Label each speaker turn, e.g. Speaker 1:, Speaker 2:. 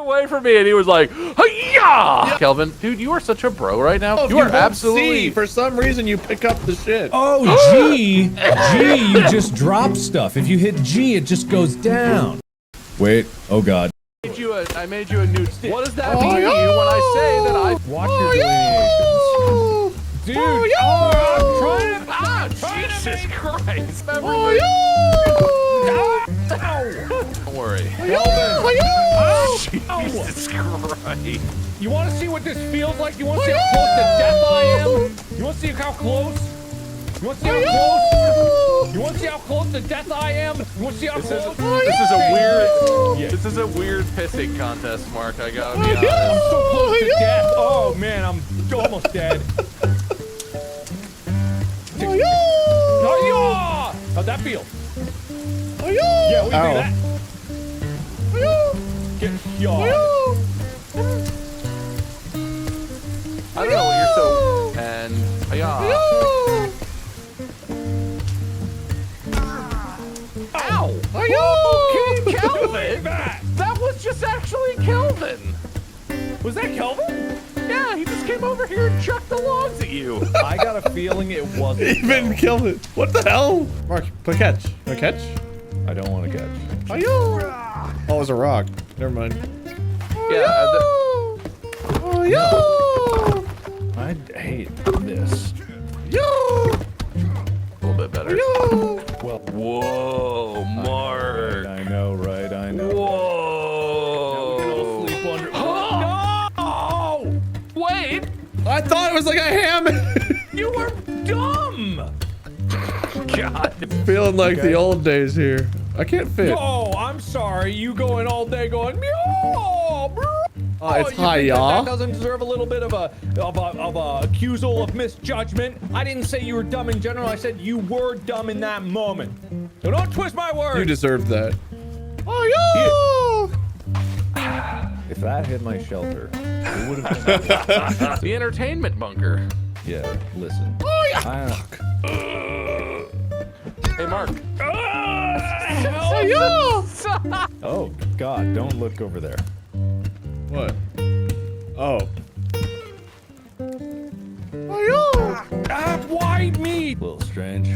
Speaker 1: away from me, and he was like, Haya! Kelvin, dude, you are such a bro right now.
Speaker 2: Oh,
Speaker 1: you are absolutely.
Speaker 2: C, for some reason, you pick up the shit.
Speaker 3: Oh, G, you just drop stuff. If you hit G, it just goes down. Wait, oh god.
Speaker 1: I made you a nude stick. What does that mean to you when I say that I
Speaker 3: Watch your delineations. Dude, I'm trying to...
Speaker 1: Ah, Jesus Christ. Don't worry. Jesus Christ.
Speaker 3: You want to see what this feels like? You want to see how close to death I am? You want to see how close? You want to see how close? You want to see how close to death I am? You want to see how close?
Speaker 1: This is a weird pissing contest, Mark. I gotta be honest.
Speaker 3: I'm so close to death. Oh man, I'm almost dead. How'd that feel? Yeah, we do that. Get yawned.
Speaker 1: I don't know what you're so and Ow! Okay, Kelvin! That was just actually Kelvin!
Speaker 3: Was that Kelvin?
Speaker 1: Yeah, he just came over here and chucked the logs at you.
Speaker 3: I got a feeling it wasn't.
Speaker 2: Even kill it. What the hell? Mark, play catch. Want to catch?
Speaker 3: I don't want to catch.
Speaker 2: Oh, it was a rock. Never mind.
Speaker 1: Yeah.
Speaker 3: I hate this.
Speaker 1: A little bit better.
Speaker 3: Well,
Speaker 1: Whoa, Mark.
Speaker 3: I know, right? I know.
Speaker 1: Whoa.
Speaker 3: Now we can all sleep under.
Speaker 1: No! Wait!
Speaker 2: I thought it was like a ham.
Speaker 3: You were dumb!
Speaker 1: God.
Speaker 2: Feeling like the old days here. I can't fit.
Speaker 3: Oh, I'm sorry. You going all day going meow, bro.
Speaker 2: It's
Speaker 3: you think
Speaker 2: Haya.
Speaker 3: that doesn't deserve a little bit of a accusal of misjudgment. I didn't say you were dumb in general. I said you were dumb in that moment. So don't twist my words.
Speaker 2: You deserved that.
Speaker 3: If that hit my shelter, it would have been
Speaker 1: The entertainment bunker.
Speaker 3: Yeah, listen.
Speaker 1: Hey, Mark.
Speaker 3: Oh, God, don't look over there.
Speaker 2: What? Oh.
Speaker 3: Why me? A little strange.